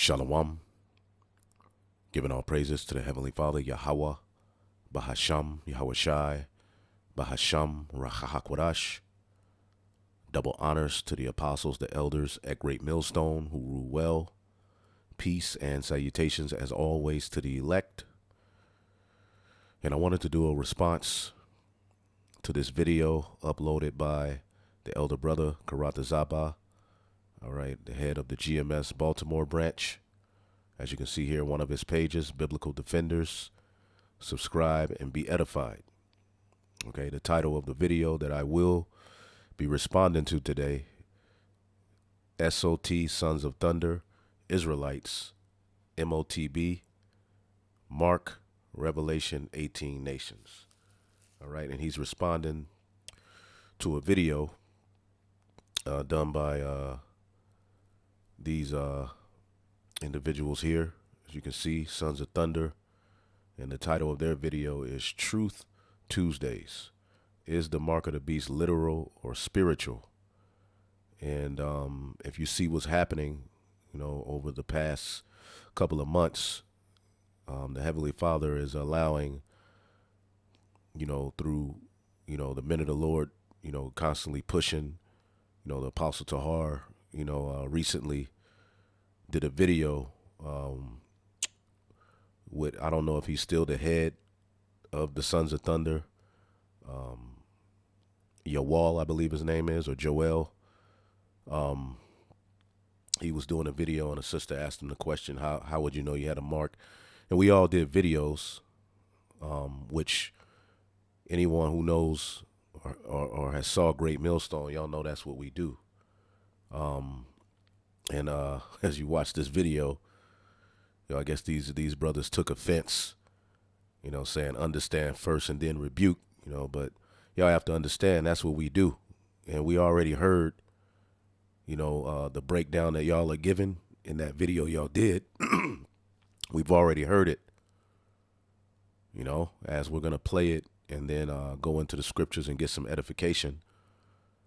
Shalom, giving all praises to the Heavenly Father, Yahweh, Bahasham, Yahweh Shai, Bahasham, Rachahakwadash. Double honors to the apostles, the elders at Great Millstone who rule well. Peace and salutations as always to the elect. And I wanted to do a response to this video uploaded by the elder brother, Karata Zaba, all right, the head of the GMS Baltimore branch. As you can see here, one of his pages, Biblical Defenders. Subscribe and be edified. Okay, the title of the video that I will be responding to today, SOT, Sons of Thunder, Israelites, MOTB, Mark, Revelation, 18 Nations. All right, and he's responding to a video done by these individuals here. As you can see, Sons of Thunder, and the title of their video is Truth Tuesdays. Is the mark of the beast literal or spiritual? And if you see what's happening, over the past couple of months, the Heavenly Father is allowing, through, the men of the Lord, constantly pushing, the Apostle Tahar, recently did a video with, I don't know if he's still the head of the Sons of Thunder, Yawal, I believe his name is, or Joel. He was doing a video and a sister asked him the question, how would you know you had a mark? And we all did videos, which anyone who knows or has saw Great Millstone, y'all know that's what we do. And as you watch this video, I guess these brothers took offense, saying understand first and then rebuke, but y'all have to understand that's what we do. And we already heard, the breakdown that y'all are giving in that video y'all did. We've already heard it, as we're going to play it and then go into the scriptures and get some edification,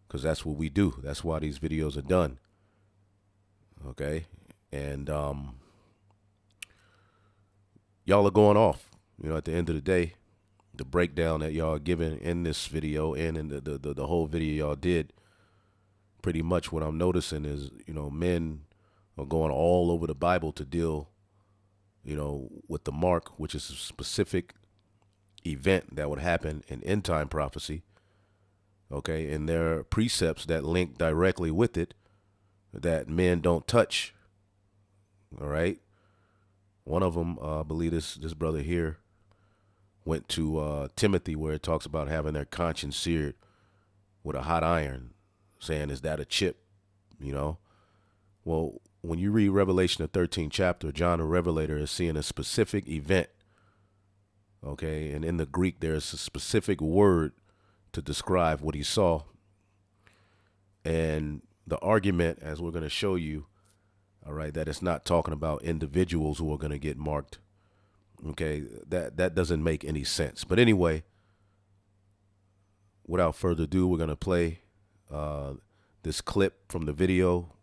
because that's what we do. That's why these videos are done. Okay. And y'all are going off, at the end of the day. The breakdown that y'all are giving in this video and in the whole video y'all did, pretty much what I'm noticing is, men are going all over the Bible to deal, with the mark, which is a specific event that would happen in end time prophecy. Okay. And there are precepts that link directly with it that men don't touch. All right. One of them, I believe this brother here went to Timothy, where it talks about having their conscience seared with a hot iron, saying, is that a chip? Well, when you read Revelation, the 13th chapter, John the Revelator is seeing a specific event. Okay. And in the Greek, there's a specific word to describe what he saw. And the argument, as we're going to show you, all right, that it's not talking about individuals who are going to get marked. Okay, that doesn't make any sense. But anyway, without further ado, we're going to play this clip from the video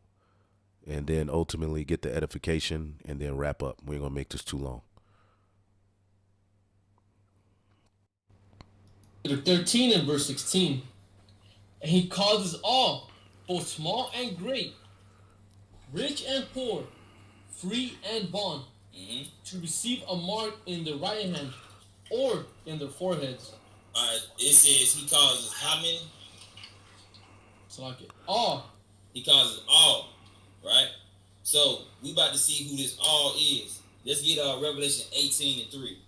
and then ultimately get the edification and then wrap up. We ain't going to make this too long. Chapter 13 and verse 16. And he causes all, both small and great, rich and poor, free and bond, to receive a mark in their right hand or in their foreheads. It says he causes how many? So like it. All. He causes all, right? So we about to see who this all is. Let's get Revelation 18 and 3.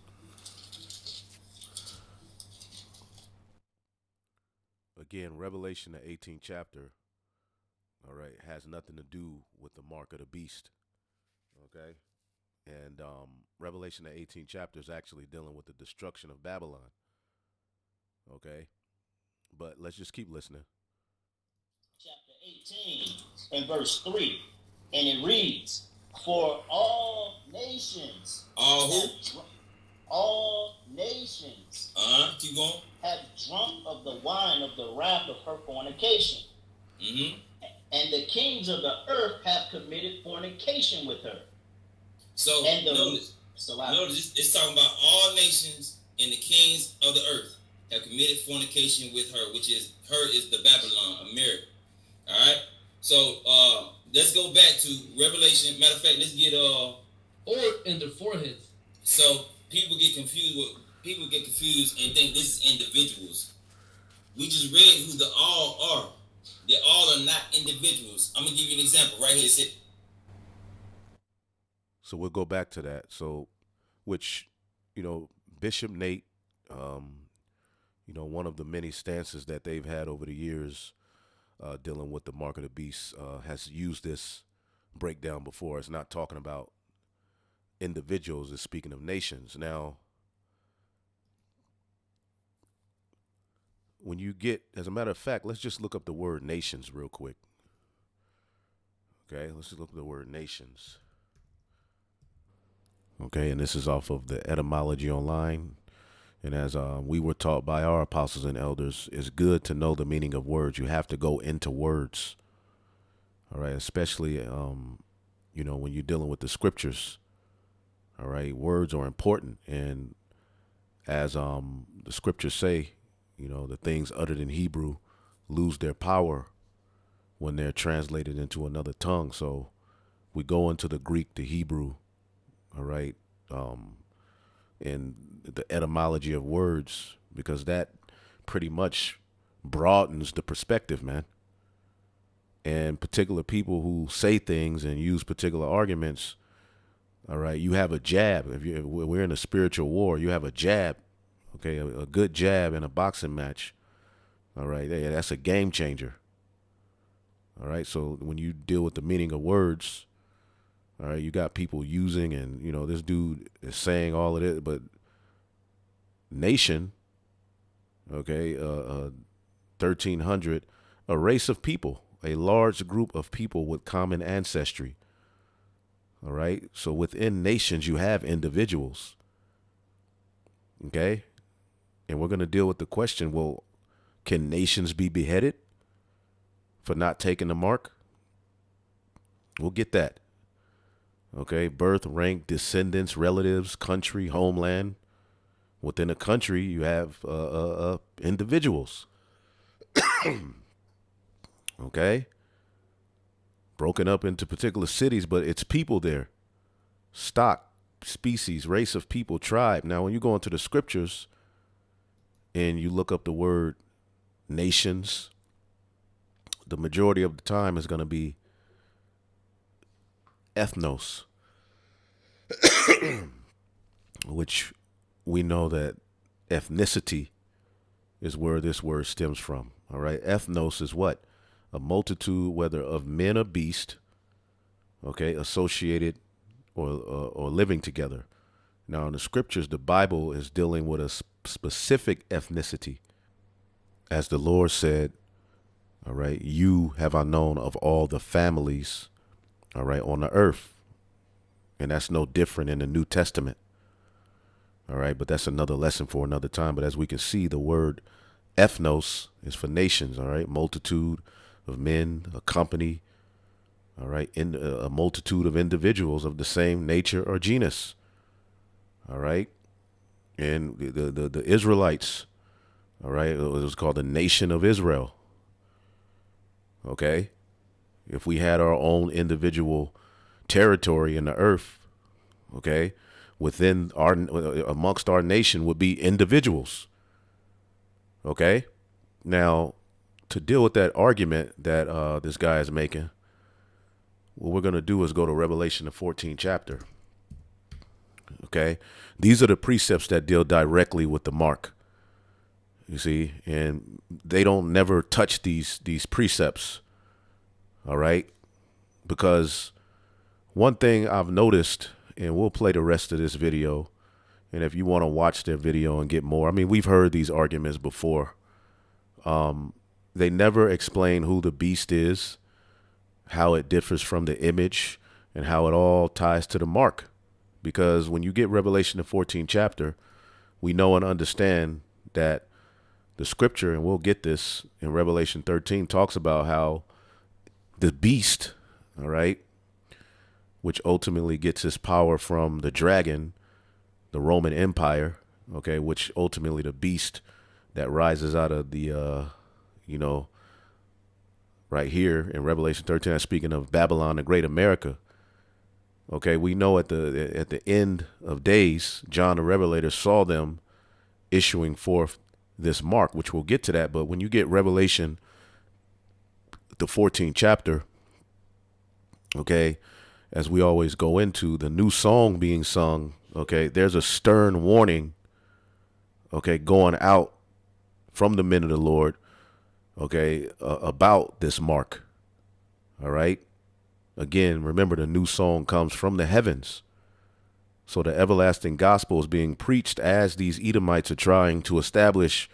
Again, Revelation, the 18th chapter, all right, has nothing to do with the mark of the beast. Okay. And Revelation, the 18th chapter, is actually dealing with the destruction of Babylon. Okay. But let's just keep listening. Chapter 18 and verse 3. And it reads, for all nations. All who? All nations. Keep going. Have drunk of the wine of the wrath of her fornication. And the kings of the earth have committed fornication with her. So notice it's talking about all nations and the kings of the earth have committed fornication with her, which is the Babylon, America. All right. So let's go back to Revelation. Matter of fact, let's get or in their foreheads. So people get confused and think this is individuals. We just read who the all are. They all are not individuals. I'm gonna give you an example right here. So we'll go back to that. So, which, Bishop Nate, one of the many stances that they've had over the years dealing with the mark of the beast, has used this breakdown before. It's not talking about individuals, it's speaking of nations. Now, when you get, as a matter of fact, let's just look up the word nations real quick. Okay, let's just look up the word nations. Okay, and this is off of the etymology online. And as we were taught by our apostles and elders, it's good to know the meaning of words. You have to go into words. All right, especially, when you're dealing with the scriptures. All right, words are important. And as the scriptures say, the things uttered in Hebrew lose their power when they're translated into another tongue. So we go into the Greek, the Hebrew, all right, and the etymology of words, because that pretty much broadens the perspective, man. And particular people who say things and use particular arguments, all right, you have a jab. If we're in a spiritual war, you have a jab, okay, a good jab in a boxing match, all right, that's a game changer. All right, so when you deal with the meaning of words, all right, you got people using, and this dude is saying all of it, but nation, okay, 1300, a race of people, a large group of people with common ancestry. All right, so within nations you have individuals. Okay, and we're going to deal with the question, well, can nations be beheaded for not taking the mark? We'll get that. Okay, birth, rank, descendants, relatives, country, homeland. Within a country, you have individuals. Okay, broken up into particular cities, but it's people there. Stock, species, race of people, tribe. Now, when you go into the scriptures and you look up the word nations, the majority of the time is going to be ethnos, which we know that ethnicity is where this word stems from. All right. Ethnos is what? A multitude, whether of men or beast, okay, associated or living together. Now, in the scriptures, the Bible is dealing with a specific ethnicity. As the Lord said, all right, you have I known of all the families, all right, on the earth. And that's no different in the New Testament. All right, but that's another lesson for another time. But as we can see, the word ethnos is for nations, all right, multitude of men, a company, all right, in a multitude of individuals of the same nature or genus, all right. And the Israelites, all right, it was called the nation of Israel. Okay, if we had our own individual territory in the earth, okay, within amongst our nation would be individuals. Okay, now to deal with that argument that this guy is making, what we're going to do is go to Revelation, the 14th chapter. Okay, these are the precepts that deal directly with the mark. You see, and they don't never touch these precepts. All right, because one thing I've noticed, and we'll play the rest of this video, and if you want to watch their video and get more, I mean, we've heard these arguments before. They never explain who the beast is, how it differs from the image, and how it all ties to the mark. Because when you get Revelation, the 14th chapter, we know and understand that the scripture, and we'll get this in Revelation 13, talks about how the beast, all right, which ultimately gets its power from the dragon, the Roman Empire, okay, which ultimately the beast that rises out of the, right here in Revelation 13, that's speaking of Babylon, the great America. Okay, we know at the end of days, John the Revelator saw them issuing forth this mark, which we'll get to that. But when you get Revelation, the 14th chapter, okay, as we always go into the new song being sung, okay, there's a stern warning, okay, going out from the men of the Lord, okay, about this mark. All right. Again, remember, the new song comes from the heavens. So the everlasting gospel is being preached as these Edomites are trying to establish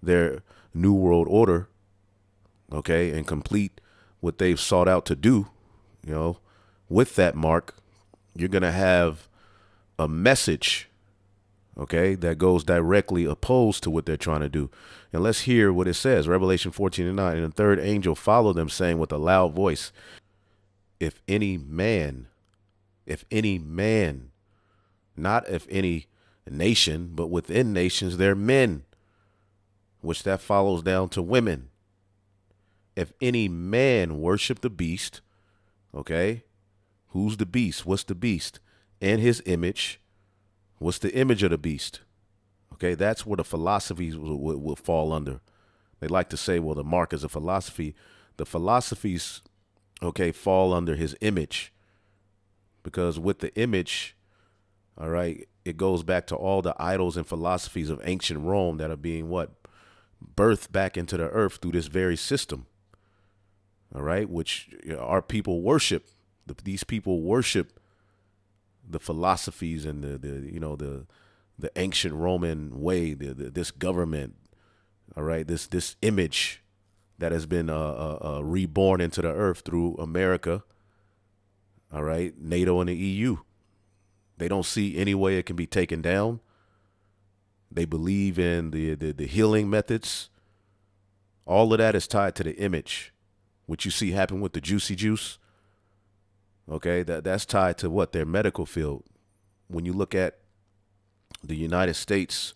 their new world order, okay, and complete what they've sought out to do. With that mark, you're going to have a message, okay, that goes directly opposed to what they're trying to do. And let's hear what it says. Revelation 14:9, and the third angel followed them, saying with a loud voice, if any man, not if any nation, but within nations, they're men, which that follows down to women. If any man worship the beast, okay, who's the beast? What's the beast? And his image. What's the image of the beast? Okay, that's where the philosophies will fall under. They like to say, well, the mark is a philosophy. The philosophies, okay, fall under his image, because with the image, all right, it goes back to all the idols and philosophies of ancient Rome that are being birthed back into the earth through this very system. All right, which our people worship. These people worship the philosophies and the ancient Roman way, this government. All right, this image that has been reborn into the earth through America, all right, NATO and the EU. They don't see any way it can be taken down. They believe in the healing methods. All of that is tied to the image, which you see happen with the juicy juice. Okay, that's tied to what? Their medical field. When you look at the United States,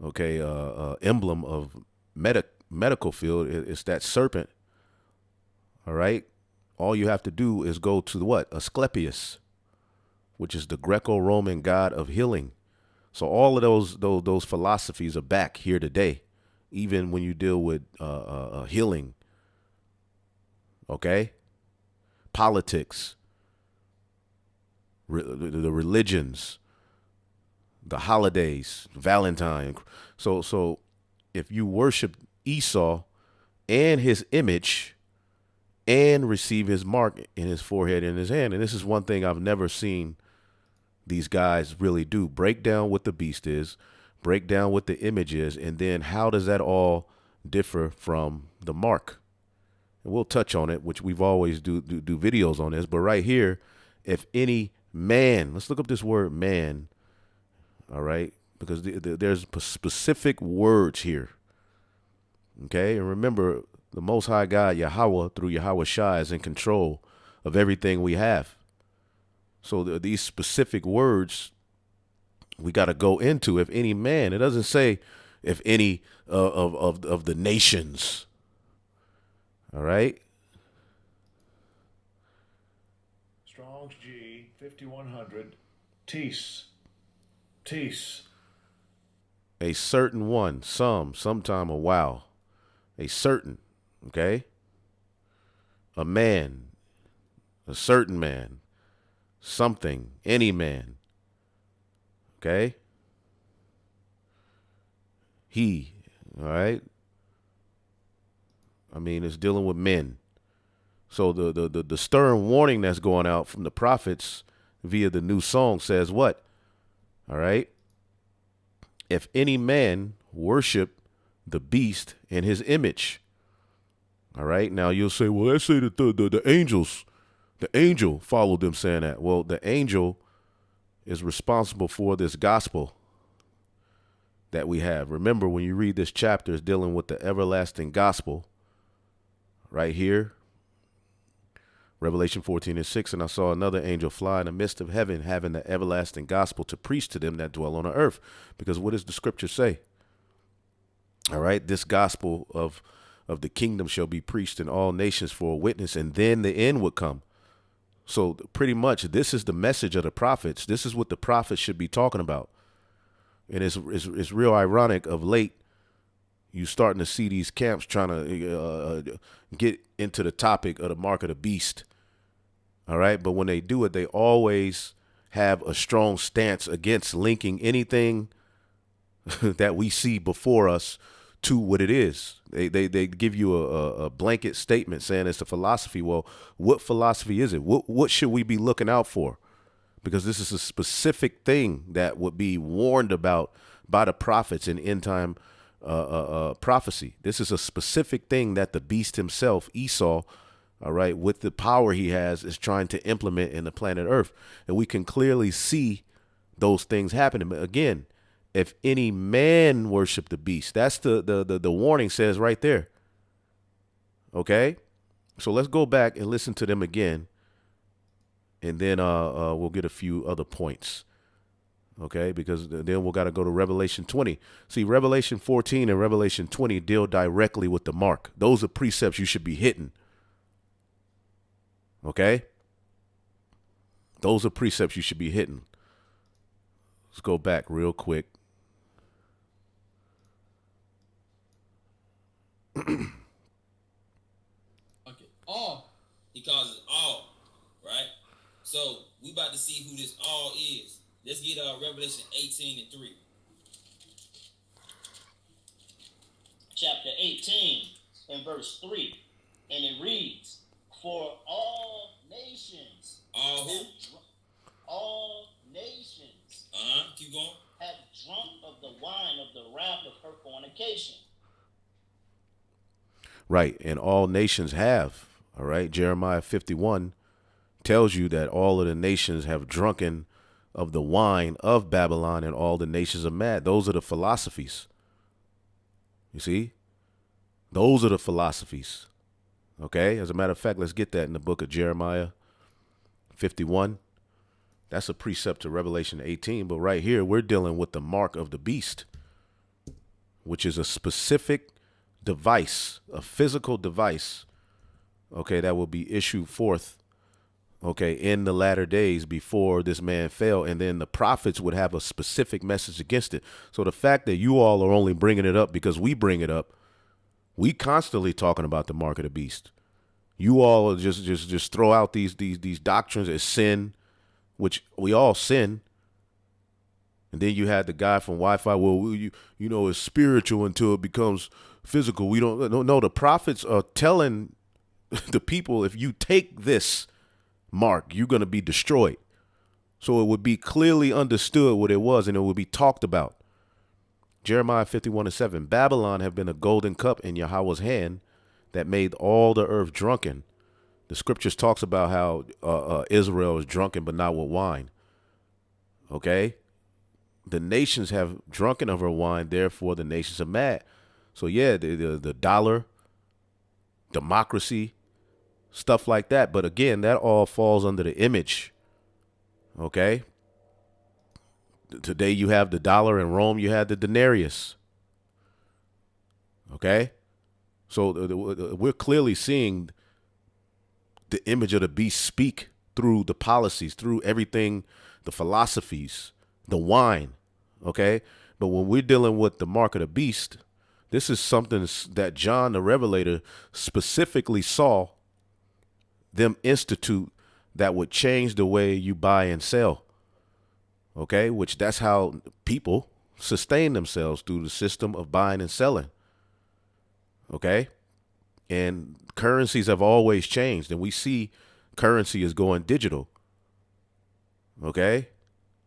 okay, emblem of medical field, it's that serpent. All right. All you have to do is go to what? Asclepius, which is the Greco-Roman god of healing. So all of those philosophies are back here today, even when you deal with healing. Okay. Politics, the religions, the holidays, Valentine. So if you worship Esau and his image and receive his mark in his forehead and his hand, and this is one thing I've never seen these guys really do, break down what the beast is, break down what the image is, and then how does that all differ from the mark? And we'll touch on it, which we've always do videos on this. But right here, if any man, let's look up this word man, all right, because there's specific words here. Okay, and remember, the Most High God, Yahweh, through Yahweh Shai, is in control of everything we have. So these specific words we got to go into. If any man, it doesn't say if any of the nations. All right. Strong's G 5100 Tees. A certain one, sometime, a while. A certain, okay? A man, a certain man, something, any man, okay? He, all right? I mean, it's dealing with men. So the stern warning that's going out from the prophets via the new song says what? All right? If any man worship the beast in his image. All right. Now you'll say, well, let's say that the angel followed them saying that. Well, the angel is responsible for this gospel that we have. Remember, when you read this chapter, it's dealing with the everlasting gospel right here. Revelation 14:6, and I saw another angel fly in the midst of heaven, having the everlasting gospel to preach to them that dwell on the earth. Because what does the scripture say? All right, this gospel of the kingdom shall be preached in all nations for a witness, and then the end would come. So pretty much this is the message of the prophets. This is what the prophets should be talking about. And it's real ironic of late, you starting to see these camps trying to get into the topic of the mark of the beast. All right. But when they do it, they always have a strong stance against linking anything that we see before us to what it is. They give you a blanket statement saying it's a philosophy. Well, what philosophy is it? What should we be looking out for? Because this is a specific thing that would be warned about by the prophets in end time prophecy. This is a specific thing that the beast himself, Esau, all right, with the power he has, is trying to implement in the planet Earth. And we can clearly see those things happening. But again, if any man worship the beast, that's the warning says right there. Okay, so let's go back and listen to them again. And then we'll get a few other points. Okay, because then we'll got to go to Revelation 20. See, Revelation 14 and Revelation 20 deal directly with the mark. Those are precepts you should be hitting. Okay, those are precepts you should be hitting. Let's go back real quick. Okay. All. He calls it all, right? So we about to see who this all is. Let's get Revelation 18:3. Chapter 18 and verse 3. And it reads, for all nations. All who? All nations. Keep going. Have drunk of the wine of the wrath of her fornication. Right. And all nations have. All right. Jeremiah 51 tells you that all of the nations have drunken of the wine of Babylon, and all the nations are mad. Those are the philosophies. You see? Those are the philosophies. Okay. As a matter of fact, let's get that in the book of Jeremiah 51. That's a precept to Revelation 18. But right here, we're dealing with the mark of the beast, which is a specific device, a physical device, okay, that will be issued forth, okay, in the latter days before this man fell. And then the prophets would have a specific message against it. So the fact that you all are only bringing it up because we bring it up, we constantly talking about the mark of the beast. You all just throw out these doctrines as sin, which we all sin. And then you had the guy from Wi-Fi. Well, you know, it's spiritual until it becomes physical. We don't know. The prophets are telling the people, if you take this mark, you're going to be destroyed. So it would be clearly understood what it was, and it would be talked about. Jeremiah 51:7, Babylon have been a golden cup in Yahweh's hand that made all the earth drunken. The scriptures talks about how Israel is drunken, but not with wine. Okay. The nations have drunken of her wine, therefore the nations are mad. So yeah, the dollar, democracy, stuff like that. But again, that all falls under the image. Okay. Today you have the dollar. In Rome you had the denarius. Okay. So we're clearly seeing the image of the beast speak through the policies, through everything, the philosophies, the wine. Okay. But when we're dealing with the mark of the beast, this is something that John the Revelator specifically saw them institute that would change the way you buy and sell. Okay. Which that's how people sustain themselves, through the system of buying and selling. Okay. And currencies have always changed, and we see currency is going digital. Okay.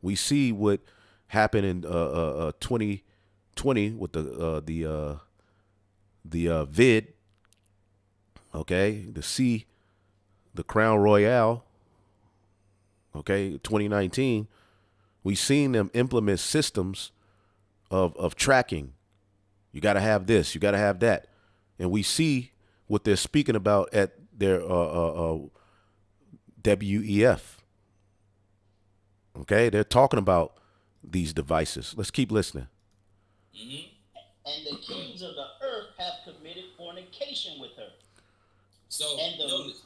We see what happened in 2020 with the vid. Okay. The Crown Royale. Okay. 2019. We seen them implement systems of tracking. You got to have this. You got to have that. And we see what they're speaking about at their WEF. Okay, they're talking about these devices. Let's keep listening. Mm-hmm. And the kings of the earth have committed fornication with her. So notice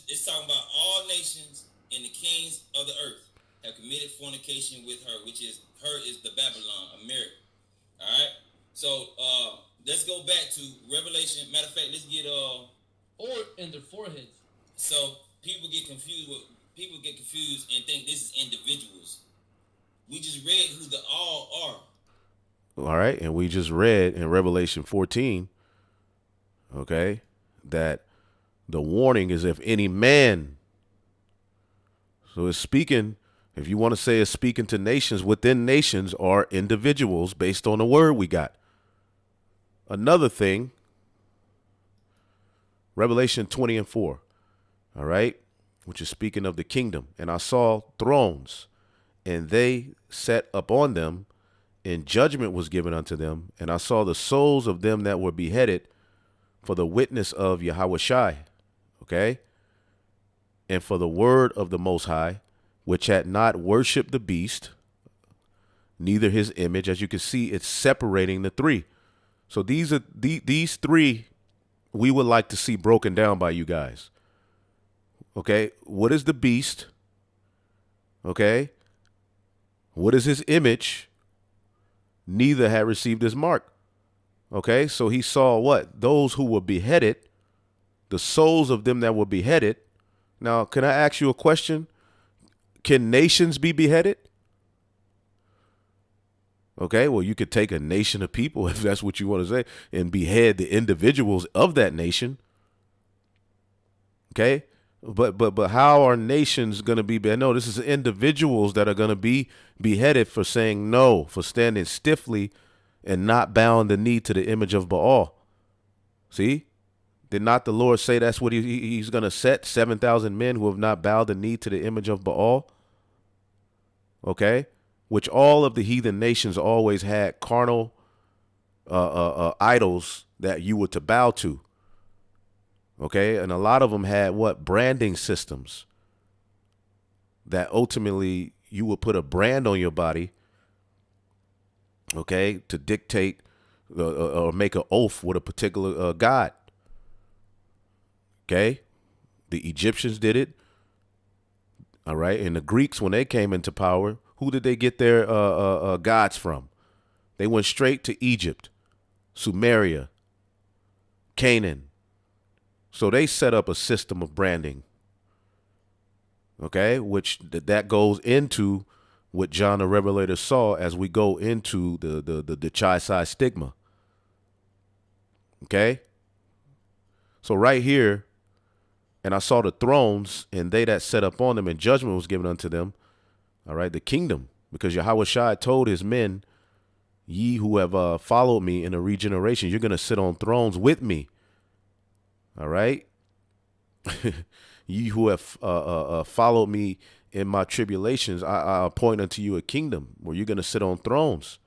it's talking about all nations and the kings of the earth have committed fornication with her, which is the Babylon, America. All right. So let's go back to Revelation. Matter of fact, let's get or in their foreheads. So people get confused and think this is individuals. We just read who the all are. All right, and we just read in Revelation 14, okay, that the warning is if any man. So it's speaking, if you want to say it's speaking to nations, within nations are individuals based on the word we got. Another thing, Revelation 20:4, all right, which is speaking of the kingdom. And I saw thrones, and they sat upon them, and judgment was given unto them. And I saw the souls of them that were beheaded for the witness of Yahushua, okay, and for the word of the Most High, which had not worshipped the beast, neither his image. As you can see, it's separating the three. So these are these three we would like to see broken down by you guys. Okay, what is the beast? Okay, what is his image? Neither had received his mark. Okay, so he saw what? Those who were beheaded, the souls of them that were beheaded. Now, can I ask you a question? Can nations be beheaded? Okay, well, you could take a nation of people, if that's what you want to say, and behead the individuals of that nation. Okay, but how are nations going to be beheaded? No, this is individuals that are going to be beheaded for saying no, for standing stiffly and not bowing the knee to the image of Baal. See? Did not the Lord say that's what he's going to set 7,000 men who have not bowed the knee to the image of Baal? Okay, which all of the heathen nations always had carnal idols that you were to bow to. Okay, and a lot of them had what? Branding systems that ultimately you would put a brand on your body, okay, to dictate or make an oath with a particular god. Okay, the Egyptians did it. All right, and the Greeks, when they came into power, who did they get their gods from? They went straight to Egypt, Sumeria, Canaan. So they set up a system of branding. Okay, which that goes into what John the Revelator saw as we go into the Chi-Psi stigma. Okay, so right here. And I saw the thrones, and they that sat up on them, and judgment was given unto them. All right, the kingdom, because Yahushua told his men, ye who have followed me in a regeneration, you're going to sit on thrones with me. All right. Ye who have followed me in my tribulations, I appoint unto you a kingdom where you're going to sit on thrones.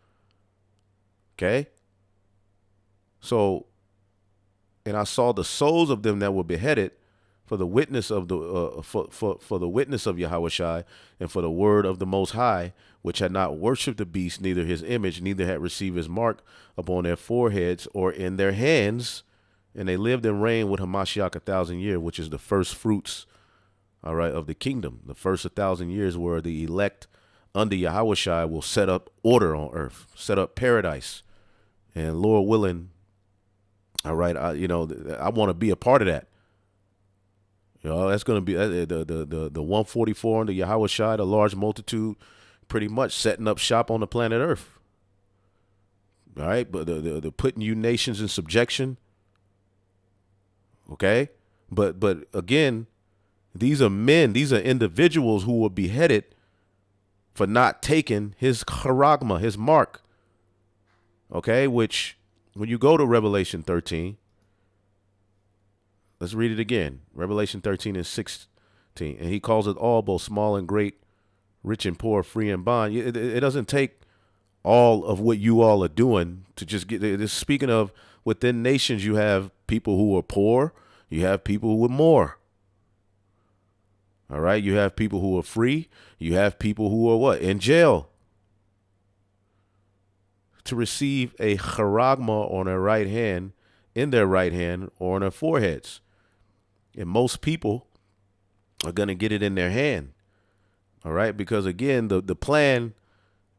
Okay. So, and I saw the souls of them that were beheaded for the witness of the for the witness of Yahushua and for the word of the Most High, which had not worshipped the beast, neither his image, neither had received his mark upon their foreheads or in their hands, and they lived and reigned with Hamashiach 1,000 years, which is the first fruits, all right, of the kingdom. The first 1,000 years where the elect under Yahushua will set up order on earth, set up paradise, and Lord willing, all right, I want to be a part of that. You know, that's going to be the 144 under Yahushua, the large multitude, pretty much setting up shop on the planet Earth. All right, but the putting you nations in subjection. Okay, but again, these are men, these are individuals who were beheaded for not taking his charagma, his mark. Okay, which when you go to Revelation 13. Let's read it again. Revelation 13:16. And he calls it all, both small and great, rich and poor, free and bond. It doesn't take all of what you all are doing to just get it. Speaking of within nations, you have people who are poor. You have people who are more. All right. You have people who are free. You have people who are what? In jail. To receive a charagma on their right hand, in their right hand, or on their foreheads. And most people are going to get it in their hand. All right. Because again, the plan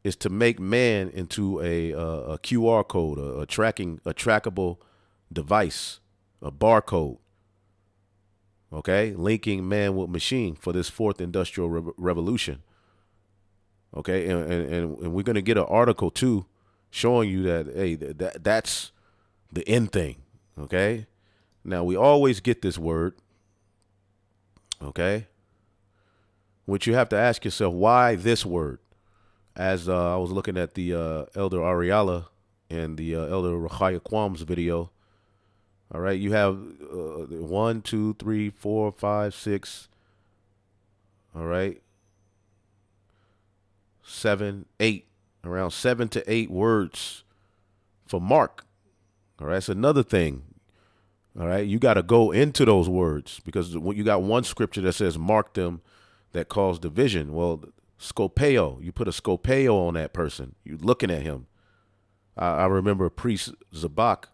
is to make man into a QR code, a trackable device, a barcode. Okay. Linking man with machine for this fourth industrial revolution. Okay. And we're going to get an article too, showing you that, hey, that's the end thing. Okay. Now, we always get this word. Okay. Which you have to ask yourself, why this word? As I was looking at the Elder Ariala and the Elder Rachaya Kwam's video. All right. You have 1, 2, 3, 4, 5, 6. All right. 7, 8. Around 7 to 8 words for mark. All right. That's another thing. All right. You got to go into those words, because you got one scripture that says mark them that cause division. Well, scopeo, you put a scopeo on that person. You're looking at him. I remember priest Zabak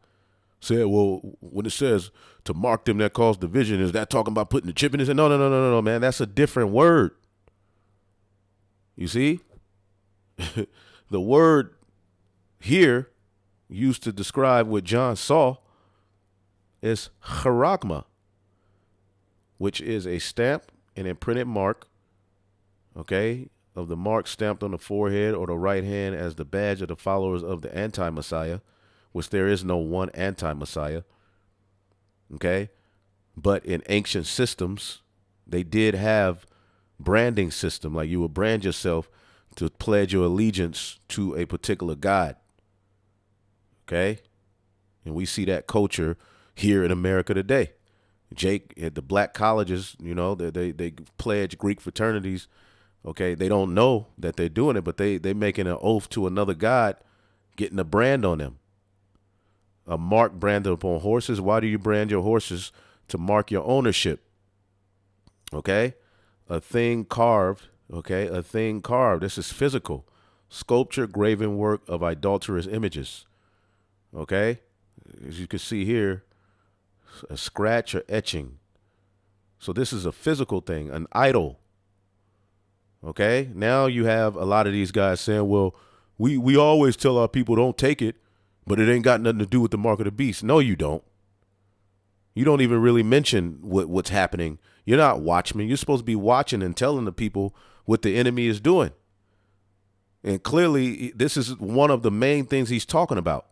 said, well, when it says to mark them that cause division, is that talking about putting the chip in his head? No, man. That's a different word. You see? The word here used to describe what John saw is charagma, which is a stamp, an imprinted mark, okay, of the mark stamped on the forehead or the right hand as the badge of the followers of the anti-Messiah, which there is no one anti-Messiah, okay? But in ancient systems, they did have branding system, like you would brand yourself to pledge your allegiance to a particular god, okay? And we see that culture here in America today. Jake, at the black colleges, you know, they pledge Greek fraternities. Okay, they don't know that they're doing it, but they making an oath to another god, getting a brand on them. A mark branded upon horses. Why do you brand your horses? To mark your ownership. Okay, a thing carved. Okay, a thing carved. This is physical. Sculpture, graven work of idolatrous images. Okay, as you can see here, a scratch or etching. So this is a physical thing, an idol. Okay, now you have a lot of these guys saying, well, we always tell our people don't take it, but it ain't got nothing to do with the mark of the beast. No, you don't. You don't even really mention what's happening. You're not watchmen. You're supposed to be watching and telling the people what the enemy is doing. And clearly, this is one of the main things he's talking about.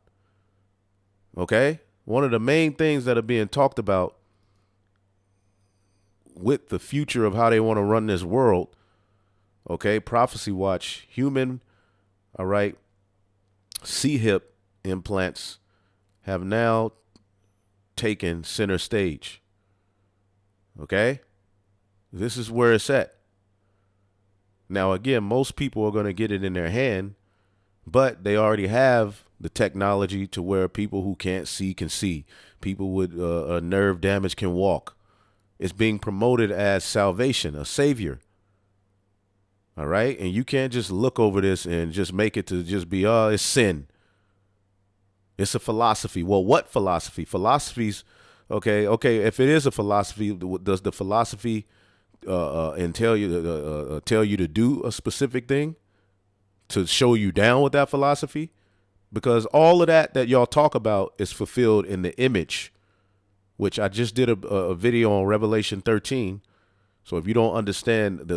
Okay? One of the main things that are being talked about with the future of how they want to run this world. Okay? Prophecy Watch, human, all right, C-hip implants have now taken center stage. Okay? This is where it's at. Now, again, most people are going to get it in their hand, but they already have the technology to where people who can't see can see. People with nerve damage can walk. It's being promoted as salvation, a savior. All right? And you can't just look over this and just make it to just be, it's sin. It's a philosophy. Well, what philosophy? Philosophies, okay, if it is a philosophy, does the philosophy tell you to do a specific thing to show you down with that philosophy? Because all of that y'all talk about is fulfilled in the image, which I just did a video on Revelation 13. So if you don't understand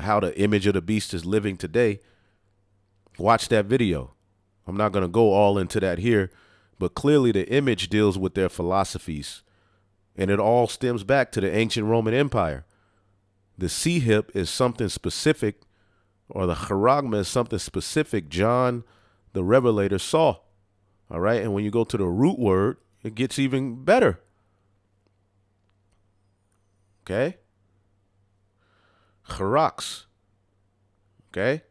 how the image of the beast is living today, watch that video. I'm not going to go all into that here, but clearly the image deals with their philosophies, and it all stems back to the ancient Roman Empire. The C-hip is something specific, or the charagma is something specific John the Revelator saw. All right. And when you go to the root word, it gets even better. Okay. Charax. Okay.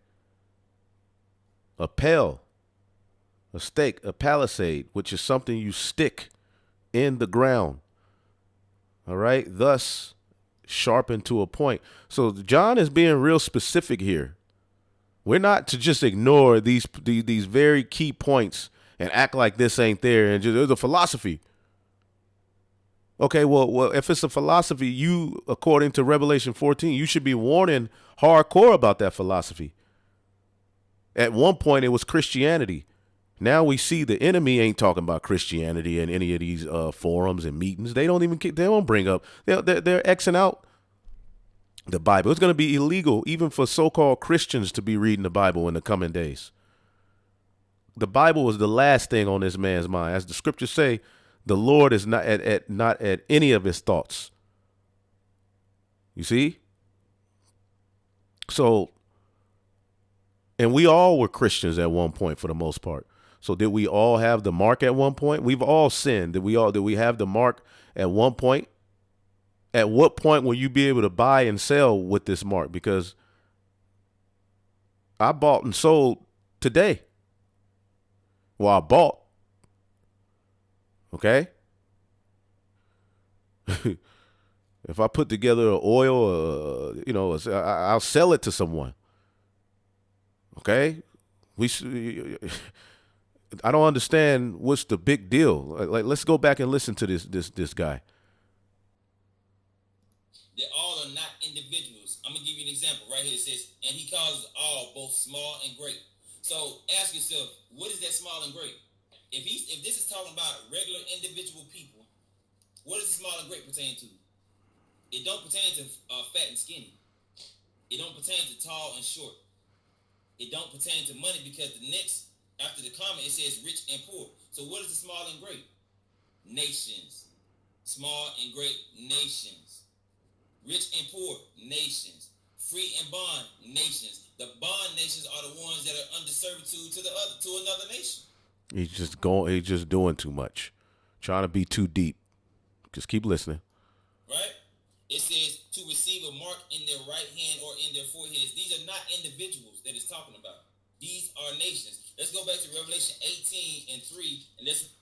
A pale, a stake, a palisade, which is something you stick in the ground. All right. Thus, sharpened to a point. So John is being real specific here. We're not to just ignore these very key points and act like this ain't there and just, there's a philosophy. Okay, well, if it's a philosophy, you, according to Revelation 14, you should be warning hardcore about that philosophy. At one point, it was Christianity. Now we see the enemy ain't talking about Christianity in any of these forums and meetings. They don't bring up, they're Xing out the Bible. It's going to be illegal even for so-called Christians to be reading the Bible in the coming days. The Bible is the last thing on this man's mind. As the scriptures say, the Lord is not at any of his thoughts. You see? So, and we all were Christians at one point for the most part. So did we all have the mark at one point? We've all sinned. Did we have the mark at one point? At what point will you be able to buy and sell with this mark? Because I bought and sold today. Well, I bought. Okay. If I put together an oil, I'll sell it to someone. Okay. I don't understand what's the big deal. Like, let's go back and listen to this guy. They all are not individuals. I'm gonna give you an example right here. It says, and he calls all, both small and great. So ask yourself, what is that small and great? If this is talking about regular individual people, what does small and great pertain to? It don't pertain to fat and skinny. It don't pertain to tall and short. It don't pertain to money, because the next after the comment it says rich and poor. So what is the small and great? Nations. Small and great nations. Rich and poor nations. Free and bond nations. The bond nations are the ones that are under servitude to another nation. He's just doing too much. Trying to be too deep. Just keep listening. Right? It says to receive a mark in their right hand or in their foreheads. These are not individuals that it's talking about. These are nations. Let's go back to Revelation 18:3,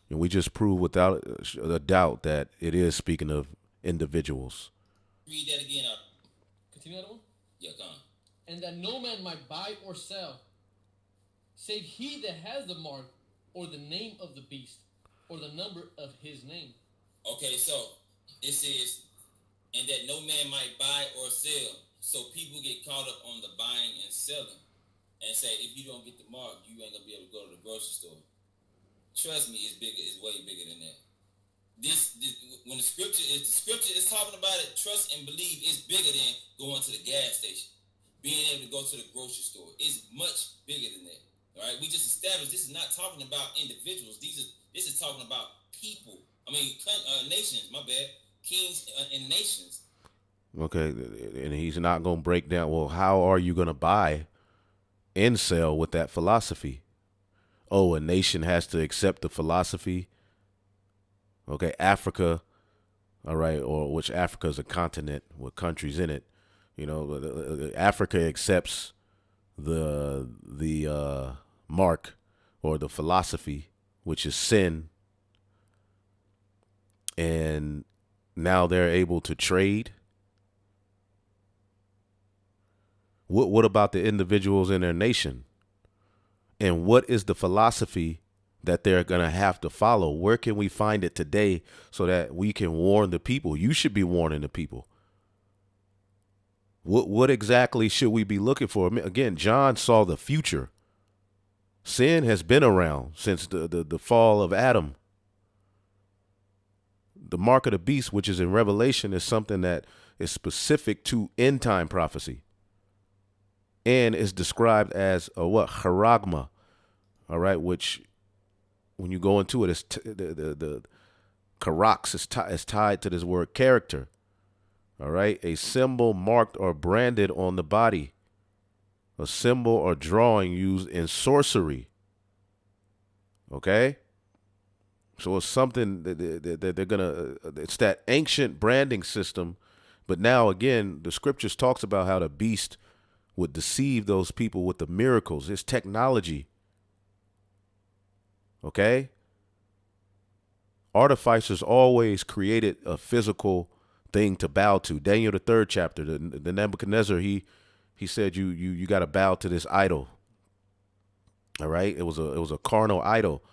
and we just proved without a doubt that it is speaking of individuals. Read that again out. Continue that one? Yeah, come on. And that no man might buy or sell, save he that has the mark, or the name of the beast, or the number of his name. Okay, so it says, and that no man might buy or sell. So people get caught up on the buying and selling, and say, if you don't get the mark, you ain't gonna be able to go to the grocery store. Trust me, it's bigger. It's way bigger than that. This when the scripture is talking about it, trust and believe is bigger than going to the gas station, being able to go to the grocery store. It's much bigger than that. All right, we just established this is not talking about individuals. This is talking about people. I mean, nations. My bad, kings and nations. Okay, and he's not going to break down. Well, how are you going to buy and sell with that philosophy? Oh, a nation has to accept the philosophy. Okay, Africa, all right, or which Africa is a continent with countries in it. Africa accepts the mark or the philosophy, which is sin, and now they're able to trade. What about the individuals in their nation? And what is the philosophy that they're going to have to follow? Where can we find it today so that we can warn the people? You should be warning the people. What exactly should we be looking for? Again, John saw the future. Sin has been around since the fall of Adam. The mark of the beast, which is in Revelation, is something that is specific to end time prophecy. And is described as a charagma, all right, which when you go into it, the charax is tied to this word character, all right, a symbol marked or branded on the body, a symbol or drawing used in sorcery, okay? So it's something that they're gonna, it's that ancient branding system, but now again, the scriptures talks about how the beast would deceive those people with the miracles. It's technology. Okay? Artificers always created a physical thing to bow to. Daniel, the 3rd chapter, the Nebuchadnezzar, he said, you got to bow to this idol. All right. It was a carnal idol.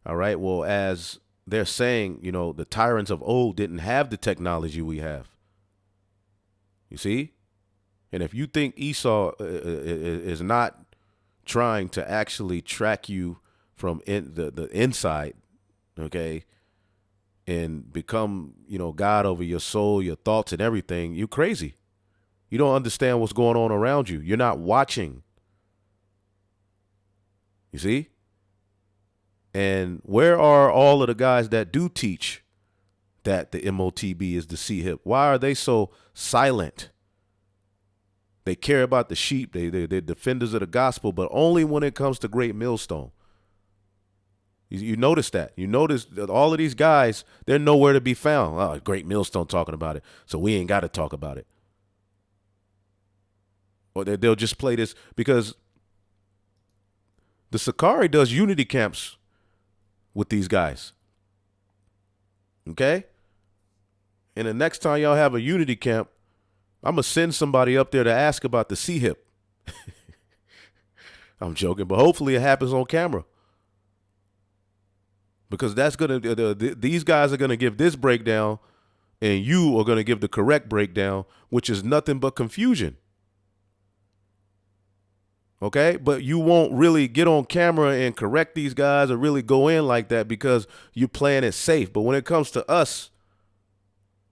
All right. Well, as they're saying, the tyrants of old didn't have the technology we have. You see? And if you think Esau is not trying to actually track you from the inside, okay, and become, God over your soul, your thoughts, and everything, you're crazy. You don't understand what's going on around you. You're not watching. You see? And where are all of the guys that do teach that the MOTB is the C-hip? Why are they so silent? They care about the sheep. They're defenders of the gospel, but only when it comes to Great Millstone. You notice that. You notice that all of these guys, they're nowhere to be found. Oh, Great Millstone talking about it, so we ain't got to talk about it. Or they'll just play this because the Sakari does unity camps with these guys. Okay? And the next time y'all have a unity camp, I'm going to send somebody up there to ask about the C-hip. I'm joking, but hopefully it happens on camera. Because that's going to, these guys are going to give this breakdown and you are going to give the correct breakdown, which is nothing but confusion. Okay, but you won't really get on camera and correct these guys or really go in like that because you're playing it safe. But when it comes to us,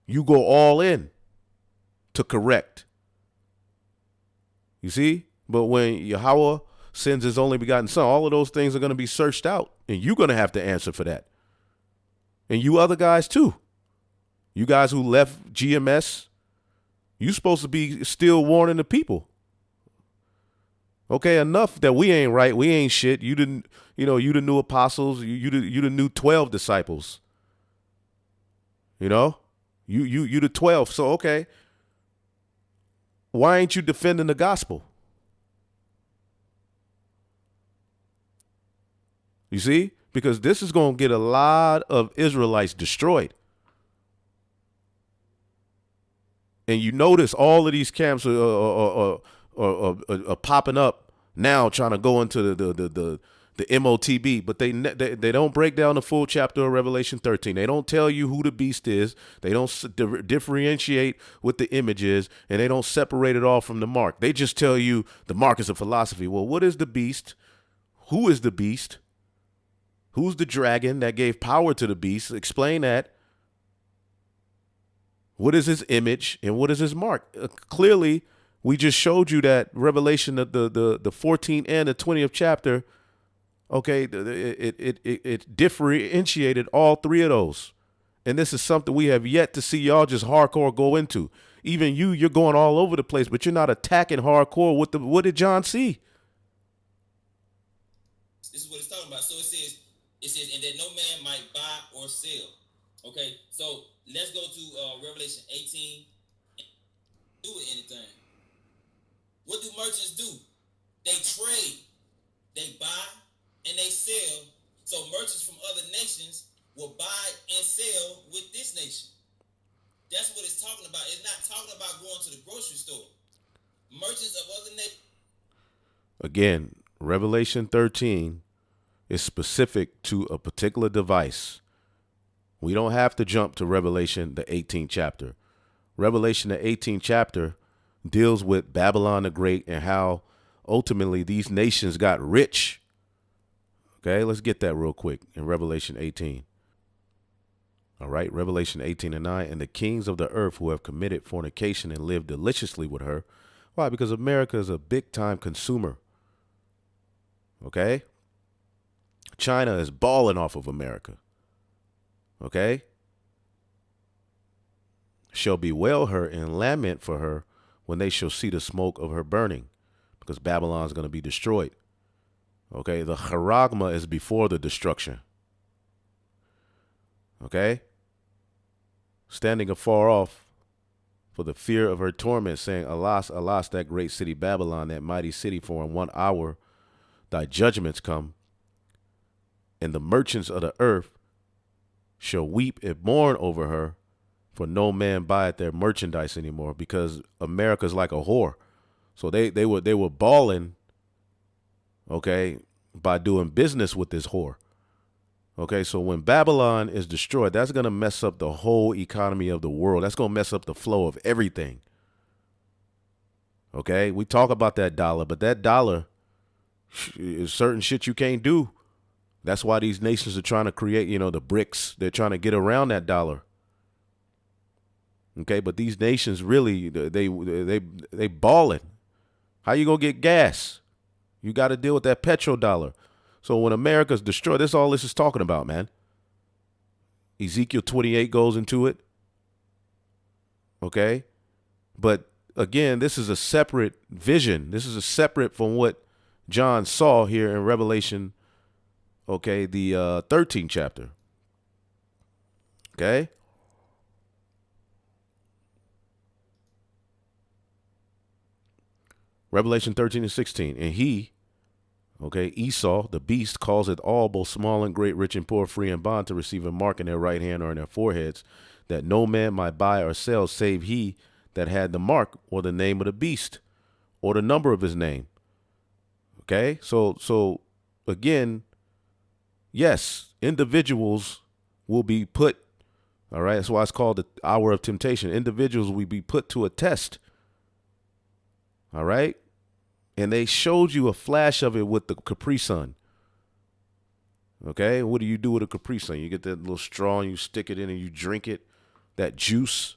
you go all in to correct. You see? But when Yahweh sends his only begotten son, all of those things are going to be searched out, and you're going to have to answer for that. And you other guys too. You guys who left GMS, you supposed to be still warning the people. Okay, enough that we ain't right. We ain't shit. You didn't, you the new apostles. You the new 12 disciples. You the 12. So, okay. Why ain't you defending the gospel? You see? Because this is going to get a lot of Israelites destroyed. And you notice all of these camps are popping up now, trying to go into the MOTB, but they don't break down the full chapter of Revelation 13. They don't tell you who the beast is. They don't differentiate what the image is, and they don't separate it all from the mark. They just tell you the mark is a philosophy. Well, what is the beast? Who is the beast? Who's the dragon that gave power to the beast? Explain that. What is his image and what is his mark? Clearly, we just showed you that Revelation, the 14th and the 20th chapter, okay, it differentiated all three of those. And this is something we have yet to see y'all just hardcore go into. Even you're going all over the place, but you're not attacking hardcore. What did John see? This is what it's talking about. So it says, and that no man might buy or sell. Okay, so let's go to Revelation 18. Do anything. What do merchants do? They trade. They buy and they sell. So merchants from other nations will buy and sell with this nation. That's what it's talking about. It's not talking about going to the grocery store. Merchants of other nations. Again, Revelation 13 is specific to a particular device. We don't have to jump to Revelation, the 18th chapter. Revelation, the 18th chapter, deals with Babylon the Great and how ultimately these nations got rich. Okay, let's get that real quick in Revelation 18. All right, Revelation 18:9. And the kings of the earth who have committed fornication and lived deliciously with her. Why? Because America is a big time consumer. Okay? China is balling off of America. Okay? Shall bewail her and lament for her when they shall see the smoke of her burning, because Babylon is going to be destroyed. Okay? The charagma is before the destruction. Okay? Standing afar off for the fear of her torment, saying, Alas, alas, that great city Babylon, that mighty city, for in 1 hour thy judgments come. And the merchants of the earth shall weep and mourn over her, for no man buyeth their merchandise anymore, because America's like a whore. So they were balling, okay, by doing business with this whore. Okay, so when Babylon is destroyed, that's going to mess up the whole economy of the world. That's going to mess up the flow of everything. Okay, we talk about that dollar, but that dollar is certain shit you can't do. That's why these nations are trying to create, the BRICS. They're trying to get around that dollar. Okay, but these nations really, they balling. How you gonna get gas? You got to deal with that petrodollar. So when America's destroyed, that's all this is talking about, man. Ezekiel 28 goes into it. Okay, but again, this is a separate vision. This is a separate from what John saw here in Revelation. Okay, the 13th chapter. Okay. Revelation 13 and 16. And he, okay, Esau, the beast, causeth all, both small and great, rich and poor, free and bond, to receive a mark in their right hand or in their foreheads, that no man might buy or sell save he that had the mark or the name of the beast or the number of his name. Okay, so again, yes, individuals will be put, all right, that's why it's called the hour of temptation. Individuals will be put to a test. All right. And they showed you a flash of it with the Capri Sun. Okay. What do you do with a Capri Sun? You get that little straw and you stick it in and you drink it, that juice.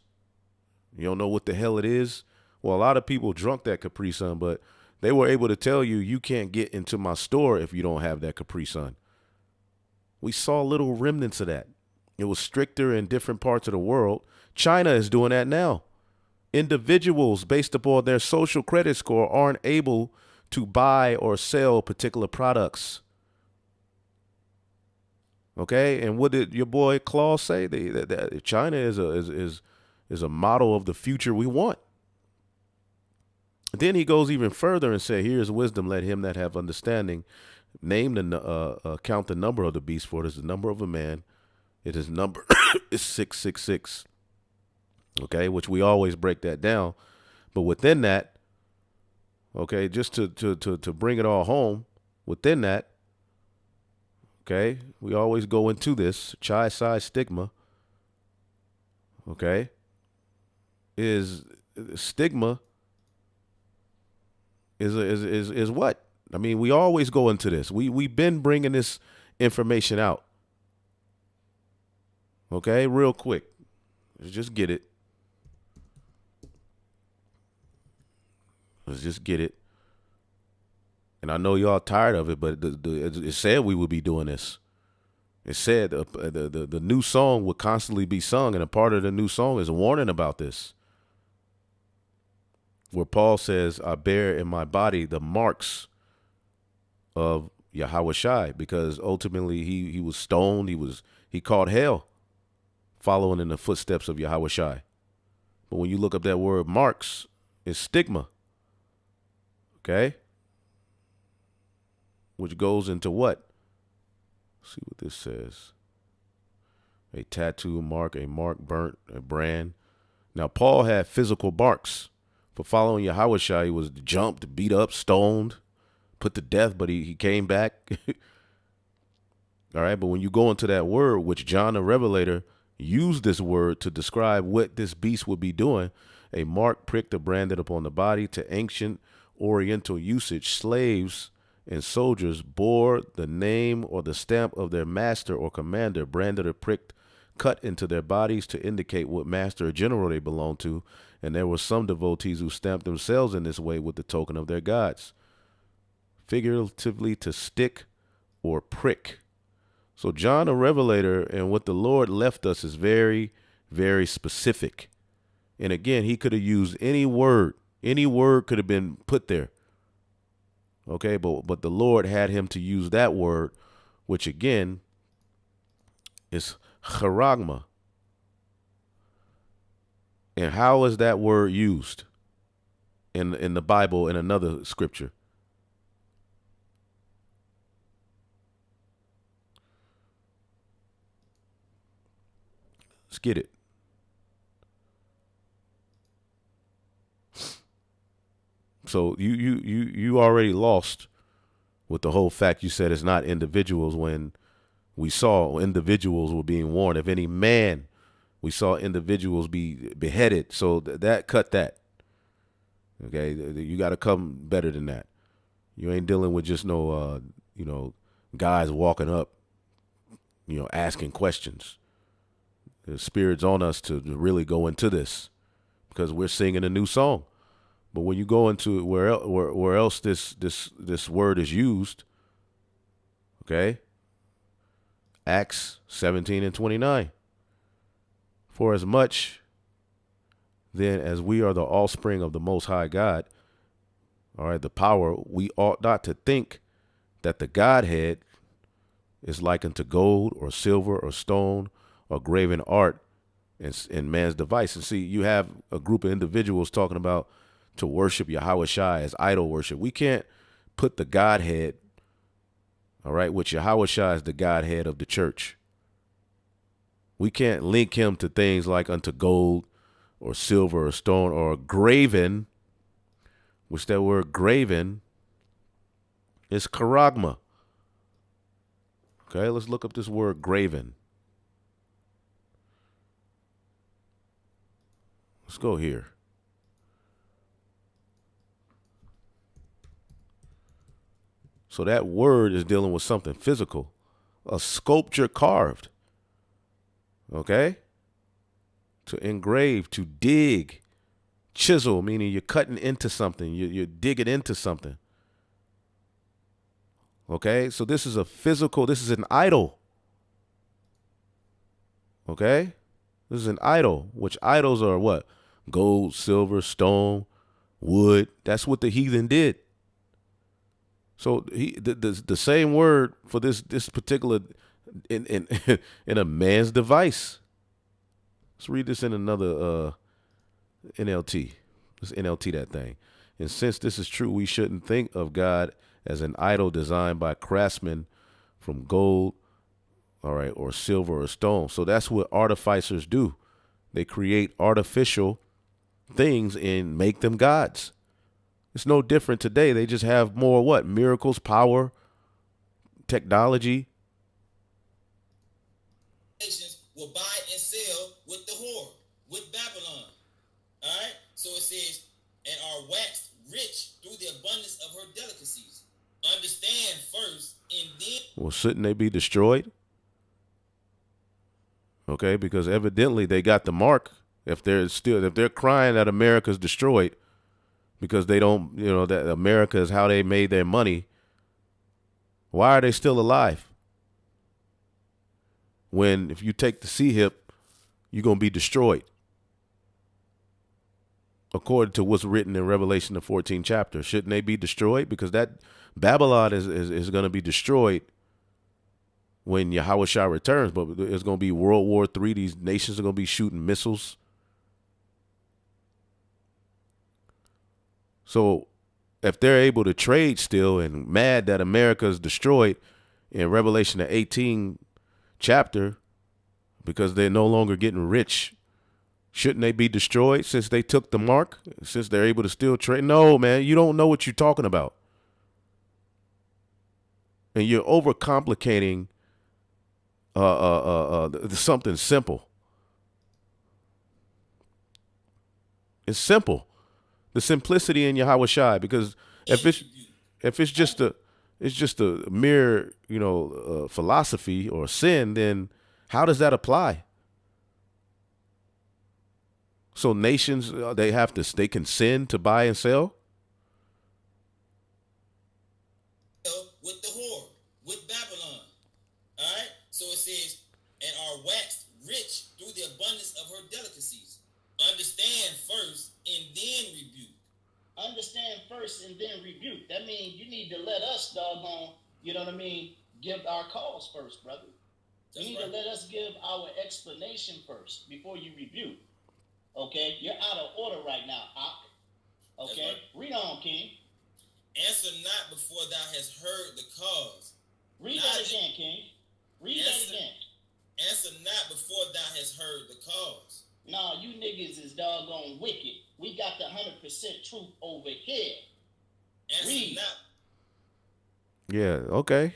You don't know what the hell it is. Well, a lot of people drunk that Capri Sun, but they were able to tell you, you can't get into my store if you don't have that Capri Sun. We saw little remnants of that. It was stricter in different parts of the world. China is doing that now. Individuals, based upon their social credit score, aren't able to buy or sell particular products. Okay, and what did your boy Claus say? That China is a model of the future we want. Then he goes even further and say, "Here is wisdom. Let him that have understanding name count the number of the beast, for it is the number of a man. It is number is 666." Okay, which we always break that down. But within that, okay, just to bring it all home, within that, okay, we always go into this chi-psi stigma, okay, is stigma is what? I mean, we always go into this. We've been bringing this information out. Okay, real quick. Let's just get it. Let's just get it. And I know y'all tired of it, but it said we would be doing this. It said the new song would constantly be sung, and a part of the new song is a warning about this. Where Paul says, I bear in my body the marks of Yahweh Shai, because ultimately he was stoned, he caught hell following in the footsteps of Yahweh Shai. But when you look up that word marks, it's stigma. Okay? Which goes into what? Let's see what this says. A tattoo mark, a mark burnt, a brand. Now, Paul had physical marks for following Yahweh Shai. He was jumped, beat up, stoned, put to death, but he came back. All right, but when you go into that word, which John the Revelator used this word to describe what this beast would be doing, a mark pricked or branded upon the body, to ancient Oriental usage, slaves and soldiers bore the name or the stamp of their master or commander, branded or pricked, cut into their bodies to indicate what master or general they belonged to. And there were some devotees who stamped themselves in this way with the token of their gods, figuratively to stick or prick. So John the Revelator and what the Lord left us is very, very specific. And again, he could have used any word. Any word could have been put there. Okay, but the Lord had him to use that word, which again is charagma. And how is that word used in the Bible in another scripture? Let's get it. So you already lost with the whole fact you said it's not individuals when we saw individuals were being warned. If any man, we saw individuals be beheaded. So that cut that. Okay, you got to come better than that. You ain't dealing with just no, guys walking up, asking questions. The Spirit's on us to really go into this because we're singing a new song. But when you go into it, where else this word is used, okay? Acts 17:29. For as much then as we are the offspring of the Most High God, all right, the power, we ought not to think that the Godhead is likened to gold or silver or stone or graven art in man's device. And see, you have a group of individuals talking about to worship Yahweh Shai as idol worship. We can't put the Godhead, all right, which Yahweh Shai is the Godhead of the church. We can't link him to things like unto gold or silver or stone or graven, which that word graven is charagma. Okay, let's look up this word graven. Let's go here. So that word is dealing with something physical, a sculpture carved. Okay? To engrave, to dig, chisel, meaning you're cutting into something, you're digging into something. Okay? So this is a physical, this is an idol. Okay? This is an idol, which idols are what? Gold, silver, stone, wood. That's what the heathen did. So the same word for this particular in in a man's device. Let's read this in another NLT. Let's NLT that thing. And since this is true, we shouldn't think of God as an idol designed by craftsmen from gold, all right, or silver or stone. So that's what artificers do. They create artificial things and make them gods. It's no different today. They just have more what? Miracles, power, technology. Nations will buy and sell with the whore, with Babylon. All right? So it says, and are waxed rich through the abundance of her delicacies. Understand first, and then. Well, shouldn't they be destroyed? Okay, because evidently they got the mark. If they're crying that America's destroyed because they don't, that America is how they made their money, why are they still alive? When if you take the sea hip, you're going to be destroyed. According to what's written in Revelation, the 14th chapter, shouldn't they be destroyed? Because that Babylon is going to be destroyed when Yahweh Shai returns, but it's going to be World War III. These nations are going to be shooting missiles. So if they're able to trade still and mad that America is destroyed in Revelation, the 18th chapter, because they're no longer getting rich, shouldn't they be destroyed since they took the mark, since they're able to still trade? No, man, you don't know what you're talking about. And you're overcomplicating something simple. It's simple. The simplicity in Yahweh Shai, because if it's just a mere philosophy or sin, then how does that apply? So nations they can sin to buy and sell. With the whore, with Babylon. All right. So it says, and are waxed rich through the abundance of her delicacies. Understand first and then rebuke. Understand first and then rebuke. That means you need to let us, doggone, give our cause first, brother. You need to let us give our explanation first before you rebuke. Okay? You're out of order right now, Ak. Okay? Right. Read on, King. Answer not before thou hast heard the cause. Read that again, King. Read that again. Answer not before thou hast heard the cause. Nah, you niggas is doggone wicked. We got the 100% truth over here. now. Yeah, okay.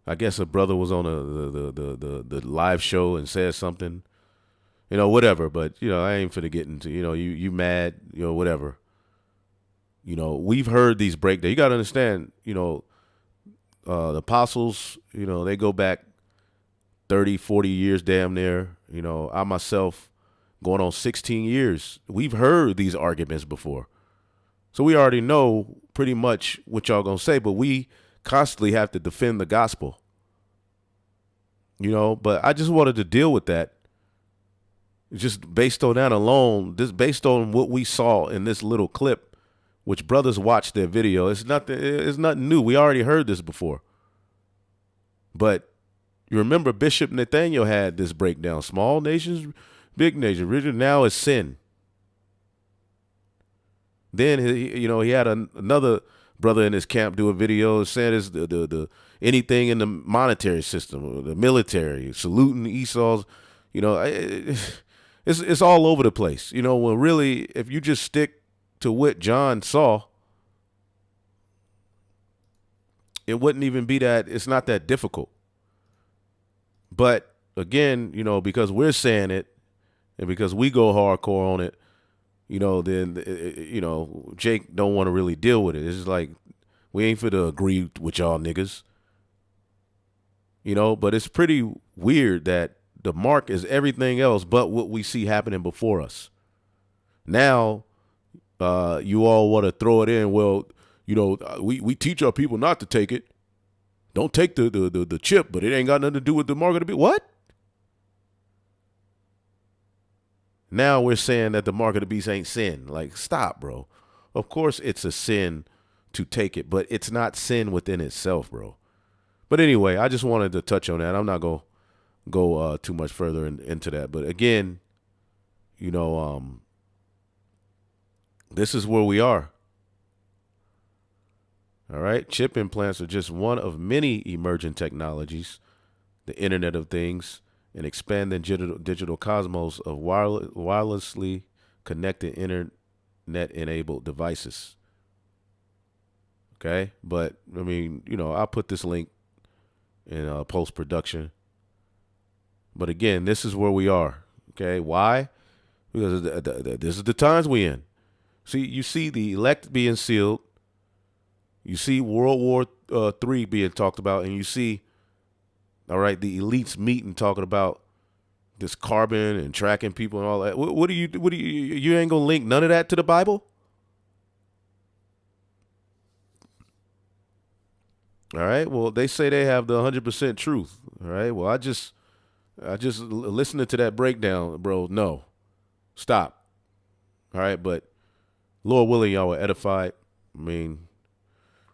I guess a brother was on the live show and said something, whatever. But I ain't finna get into you mad, whatever. We've heard these breakdowns. You gotta understand, the apostles, they go back 30, 40 years damn near. I myself going on 16 years. We've heard these arguments before. So we already know pretty much what y'all gonna say, but we constantly have to defend the gospel. But I just wanted to deal with that. Just based on that alone, based on what we saw in this little clip, which brothers watched their video. It's nothing new. We already heard this before. But you remember Bishop Nathaniel had this breakdown. Small nations, big nations. Religion now is sin. Then he had another brother in his camp do a video saying it's the anything in the monetary system, the military, saluting Esau's. It's all over the place. When really, if you just stick to what John saw, it wouldn't even be that. It's not that difficult. But again, because we're saying it, and because we go hardcore on it, then Jake don't want to really deal with it. It's just like we ain't finna agree with y'all niggas. But it's pretty weird that the mark is everything else but what we see happening before us. Now, you all want to throw it in. Well, we teach our people not to take it. Don't take the chip, but it ain't got nothing to do with the mark of the beast. What? Now we're saying that the mark of the beast ain't sin. Like, stop, bro. Of course it's a sin to take it, but it's not sin within itself, bro. But anyway, I just wanted to touch on that. I'm not going to go too much further into that. But again, this is where we are. All right. Chip implants are just one of many emerging technologies, the Internet of Things, an expanding digital cosmos of wirelessly connected internet-enabled devices. Okay. But, I mean, I'll put this link in post-production. But again, this is where we are. Okay. Why? Because this is the times we in. See, you see the elect being sealed. You see World War III being talked about, and you see, all right, the elites meeting talking about this carbon and tracking people and all that. What do you ain't gonna link none of that to the Bible? All right. Well, they say they have the 100% truth. All right. Well, I just listening to that breakdown, bro. No, stop. All right. But Lord willing, y'all were edified. I mean,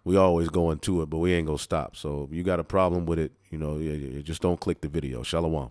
we always go into it, but we ain't gonna stop. So if you got a problem with it, just don't click the video. Shalom.